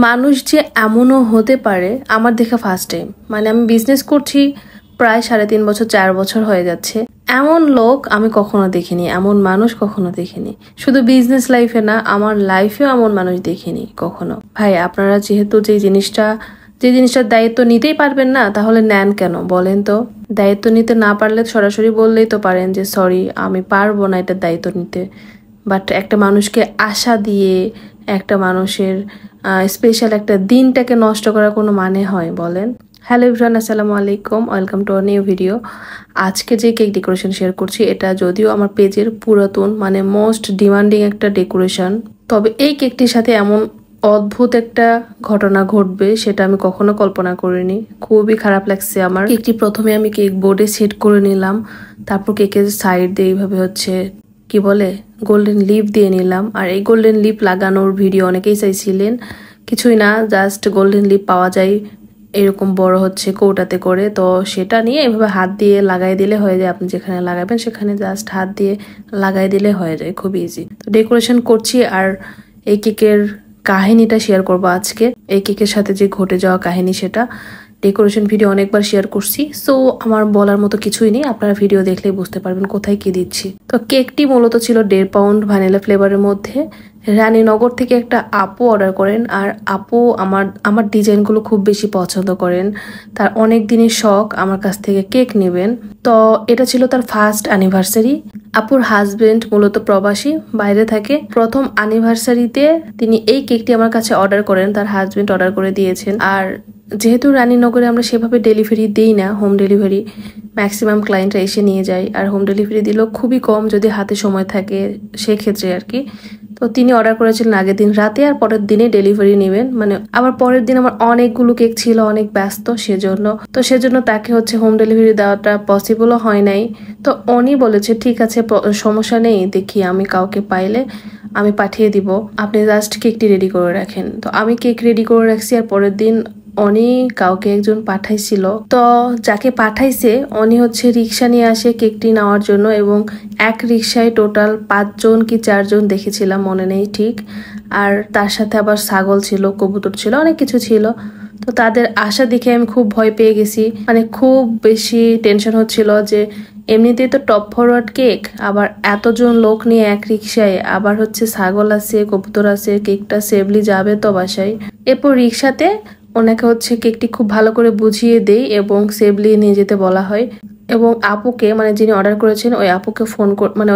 মানুষ যে এমনও হতে পারে আমার দেখা ফার্স্ট টাইম। মানে আমি বিজনেস করছি প্রায় 3.5 বছর 4 বছর হয়ে যাচ্ছে, এমন লোক আমি কখনো দেখিনি, এমন মানুষ কখনো দেখিনি। শুধু বিজনেস লাইফে না, আমার লাইফেও এমন মানুষ দেখিনি কখনো। ভাই আপনারা যেহেতু যে জিনিসটার দায়িত্ব নিতেই পারবেন না, তাহলে নেন কেন বলেন তো? দায়িত্ব নিতে না পারলে সরাসরি বললেই তো পারেন যে সরি আমি পারবো না এটার দায়িত্ব নিতে। বাট একটা মানুষকে আশা দিয়ে একটা মানুষের স্পেশাল একটা দিনটাকে নষ্ট করার কোনো মানে হয় বলেন? হ্যালো এভরিওয়ান, আসসালামু আলাইকুম, welcome to a new video. আজকে যে কেক ডেকোরেশন শেয়ার করছি এটা যদিও আমার পেজের পুরাতন মানে মোস্ট ডিমান্ডিং একটা ডেকোরেশন, তবে এই কেকটির সাথে এমন অদ্ভুত একটা ঘটনা ঘটবে সেটা আমি কখনো কল্পনা করিনি। খুবই খারাপ লাগছে আমার। কেকটি প্রথমে আমি কেক বোর্ডে সেট করে নিলাম, তারপর কেকের সাইড দিয়ে এইভাবে কি বলে গোল্ডেন লিপ দিয়ে নিলাম। আর এই গোল্ডেন লিপ লাগানোর ভিডিও অনেকেই চাইছিলেন। কিছুই না, জাস্ট গোল্ডেন লিপ পাওয়া যায় এরকম বড় কৌটাতে করে, তো সেটা নিয়ে এভাবে হাত দিয়ে লাগাই দিলে হয়ে যায়। আপনি যেখানে লাগাবেন সেখানে জাস্ট হাত দিয়ে লাগাই দিলে হয়ে যায়, খুব ইজি। তো ডেকোরেশন করছি আর এই কেকের কাহিনীটা শেয়ার করবো আজকে। এই কেকের সাথে যে ঘটে যাওয়া কাহিনী সেটা ডেকোরেশন ভিডিও অনেকবার শেয়ার করছি, সো আমার বলার মতো কিছুই নেই, আপনারা ভিডিও দেখলেই বুঝতে পারবেন কোথায় কি দিচ্ছি। তো কেকটি মূলত ছিল 1.5 পাউন্ড ভ্যানিলা ফ্লেভারের মধ্যে। রানীনগর থেকে একটা আপু অর্ডার করেন, আর আপু আমার ডিজাইনগুলো খুব বেশি পছন্দ করেন। তার অনেক দিনের শখ আমার কাছ থেকে কেক নেবেন। তো এটা ছিল তার ফার্স্ট অ্যানিভার্সারি। আপুর হাজবেন্ড মূলত প্রবাসী, বাইরে থাকে। প্রথম অ্যানিভার্সারিতে তিনি এই কেকটি আমার কাছে অর্ডার করেন, তার হাজবেন্ড অর্ডার করে দিয়েছেন। আর যেহেতু রানীনগরে আমরা সেভাবে ডেলিভারি দিই না, হোম ডেলিভারি ম্যাক্সিমাম ক্লায়েন্টরা এসে নিয়ে যায়, আর হোম ডেলিভারি দিলেও খুবই কম যদি হাতে সময় থাকে সেক্ষেত্রে আর কি। তো তিনি অর্ডার করেছিলেন আগের দিন রাতে, আর পরের দিনে ডেলিভারি নেবেন। মানে আবার পরের দিন আমার অনেকগুলো কেক ছিল, অনেক ব্যস্ত সেজন্য তাকে হোম ডেলিভারি দেওয়াটা পসিবলও হয় নাই। তো উনি বলেছে ঠিক আছে সমস্যা নেই, দেখি আমি কাউকে পাইলে আমি পাঠিয়ে দিব, আপনি জাস্ট কেকটি রেডি করে রাখেন। তো আমি কেক রেডি করে রাখছি, আর পরের দিন উনি কাউকে একজন পাঠাইছিল। তো যাকে পাঠাইছে উনি রিক্সা নিয়ে আসে কেকটি নেওয়ার জন্য, এবং এক রিক্সায় টোটাল 5 জন কি 4 জন দেখেছিলাম, মনে নেই ঠিক। আর তার সাথে আবার ছাগল ছিল, কবুতর ছিল, অনেক কিছু ছিল। তো তাদের আশা দেখে আমি খুব ভয় পেয়ে গেছি, মানে খুব বেশি টেনশন হচ্ছিল যে এমনিতেই তো টপ ফরওয়ার্ড কেক, আবার এতজন লোক নিয়ে এক রিক্সায়, আবার ছাগল আছে, কবুতর আছে, কেকটা সেফলি যাবে তো বাসায়। এরপর রিক্সাতে ওনাকে কেকটি খুব ভালো করে বুঝিয়ে দেই এবং সেফলি নিয়ে যেতে বলা হয়। এবং আপুকে, মানে যিনি অর্ডার করেছেন ওই আপুকে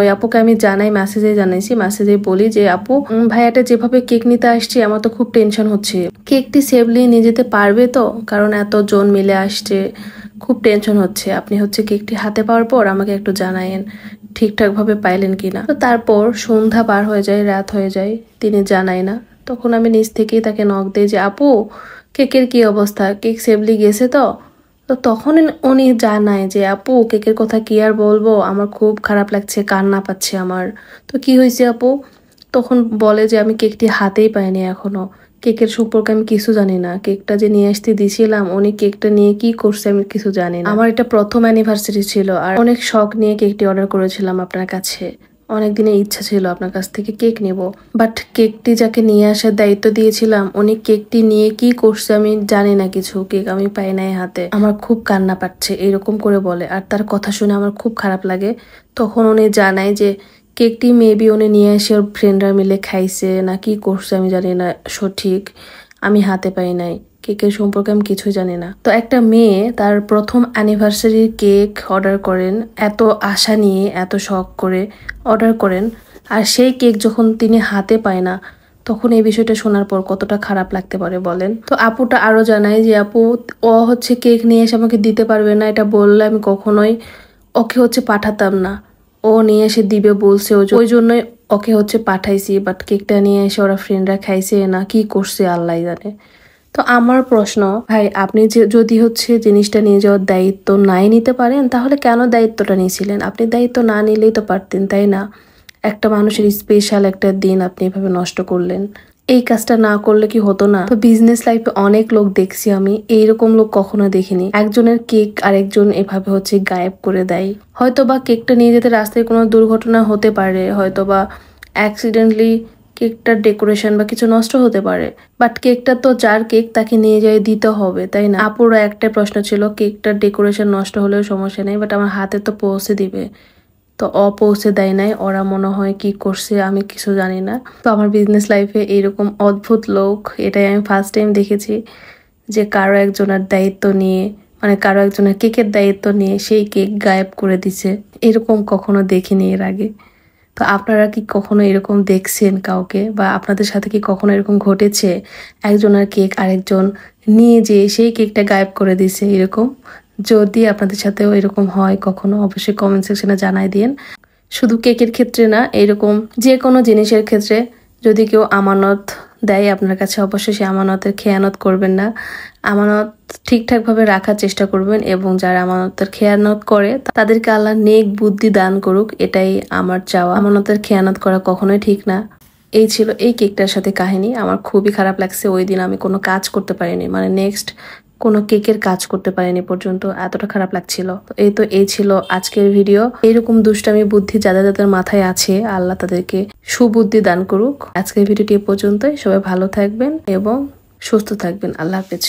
ওই আপুকে আমি মেসেজে বলি যে আপু ভাইয়াটা যেভাবে কেক নিতে আসছে আমার তো খুব টেনশন হচ্ছে, কেকটি সেফলি নিয়ে যেতে পারবে তো? কারণ এত জন মিলে আসছে, খুব টেনশন হচ্ছে। আপনি কেকটি হাতে পাওয়ার পর আমাকে একটু জানায়েন ঠিকঠাক ভাবে পাইলেন কিনা। তো তারপর সন্ধ্যা পার হয়ে যায়, রাত হয়ে যায়, তিনি জানায় না। তখন আমি নিজ থেকেই তাকে নক দিই যে আপু কেকের কি অবস্থা, কেক সেফলি গেছে তো? তো তখন উনি জানায় যে আপু কেকের কথা কি আর বলবো, আমার খুব খারাপ লাগছে, কান্না পাচ্ছে আমার। তো কি হয়েছে আপু? তখন বলে যে আমি কেকটি হাতেই পাইনি এখনো, কেকের সম্পর্কে আমি কিছু জানি না, কেকটা যে নিয়ে আসতে দিয়েছিলাম উনি কেকটা নিয়ে কি করছে আমি কিছু জানি না। আমার এটা প্রথম অ্যানিভার্সারি ছিল, আর অনেক শখ নিয়ে কেকটি অর্ডার করেছিলাম আপনার কাছে, অনেক দিনের ইচ্ছা ছিল আপনার কাছ থেকে কেক নেব। বাট কেকটি যাকে নিয়ে আসার দায়িত্ব দিয়েছিলাম উনি কেকটি নিয়ে কি করছে আমি জানি না কিছু, কেক আমি পাই নাই হাতে, আমার খুব কান্না পাচ্ছে এরকম করে বলে। আর তার কথা শুনে আমার খুব খারাপ লাগে। তখন উনি জানায় যে কেকটি মেবি উনি নিয়ে এসে ওর ফ্রেন্ডরা মিলে খাইছে না কি করছে আমি জানি না সঠিক, আমি হাতে পাই নাই, কেকের সম্পর্কে আমি কিছুই জানি না। তো একটা মেয়ে তার প্রথম অ্যানিভার্সারির কেক অর্ডার করেন, এত আশা নিয়ে এত শখ করে অর্ডার করেন, আর সেই কেক যখন তিনি হাতে পায় না, তখন এই বিষয়টা শোনার পর কতটা খারাপ লাগতে পারে বলেন। তো আপুটা আরো জানায় যে আপু ও কেক নিয়ে এসে আমাকে দিতে পারবে না, এটা বললে আমি কখনোই ওকে পাঠাতাম না, ও নিয়ে এসে দিবে বলছে, ওই জন্যই ওকে পাঠাইছি। বাট কেকটা নিয়ে এসে ওরা ফ্রেন্ডরা খাইছে না কি করছে আল্লাহ জানে। তো আমার প্রশ্ন, ভাই আপনি যদি জিনিসটা নিয়ে যাওয়ার দায়িত্ব নাই নিতে পারেন, তাহলে কেন দায়িত্বটা নিয়েছিলেন? আপনি দায়িত্ব না নিলেই তো পারতেন, তাই না? একটা মানুষের স্পেশাল একটা দিন আপনি এভাবে নষ্ট করলেন, এই কাজটা না করলে কি হতো না? তো বিজনেস লাইফে অনেক লোক দেখছি আমি, এইরকম লোক কখনো দেখিনি। একজনের কেক আরেকজন এভাবে গায়েব করে দেয়। হয়তো বা কেকটা নিয়ে যেতে রাস্তায় কোনো দুর্ঘটনা হতে পারে, হয়তো বা অ্যাক্সিডেন্টলি কেকটার ডেকোরেশন বা কিছু নষ্ট হতে পারে, বাট কেকটা তো যার কেক তাকে নিয়ে যাই দিতে হবে, তাই না? আপুরা একটাই প্রশ্ন ছিল, কেকটার ডেকোরেশন নষ্ট হলেও সমস্যা নেই, বাট আমার হাতে তো পৌঁছে দিবে, তো অপৌঁছে দেয় নাই। ওরা মনে হয় কি করছে আমি কিছু জানি না। তো আমার বিজনেস লাইফে এইরকম অদ্ভুত লোক এটাই আমি ফার্স্ট টাইম দেখেছি, যে কারো একজনের দায়িত্ব নিয়ে, মানে কারো একজনের কেকের দায়িত্ব নিয়ে সেই কেক গায়েব করে দিছে। এরকম কখনো দেখিনি এর আগে। তো আপনারা কি কখনো এরকম দেখছেন কাউকে, বা আপনাদের সাথে কি কখনো এরকম ঘটেছে একজনের কেক আরেকজন নিয়ে যেয়ে সেই কেকটা গায়েব করে দিছে এরকম? যদি আপনাদের সাথেও এরকম হয় কখনো, অবশ্যই কমেন্ট সেকশনে জানাই দিন। শুধু কেকের ক্ষেত্রে না, এরকম যে কোনো জিনিসের ক্ষেত্রে যদি কেউ আমানত দেয় আপনার কাছে, অবশ্যই সে আমানতের খেয়ানত করবেন না। আমানত ঠিকঠাকভাবে রাখার চেষ্টা করবেন, এবং যারা আমানতের খেয়ানত করে তাদেরকে আল্লাহ নেক বুদ্ধি দান করুক, এটাই আমার চাওয়া। আমানতের খেয়ানত করা কখনোই ঠিক না। এই ছিল এই কেকটার সাথে কাহিনী। আমার খুবই খারাপ লাগছে, ওই দিন আমি কোনো কাজ করতে পারিনি, মানে নেক্সট কোনো কেকের কাজ করতে পারিনি পর্যন্ত, এতটা খারাপ লাগছিল। তো এই ছিল আজকের ভিডিও। এরকম দুষ্টামি বুদ্ধি যাদের যাদের মাথায় আছে, আল্লাহ তাদেরকে সুবুদ্ধি দান করুক। আজকের ভিডিওটি এ পর্যন্তই। সবাই ভালো থাকবেন এবং সুস্থ থাকবেন। আল্লাহ হাফেজ।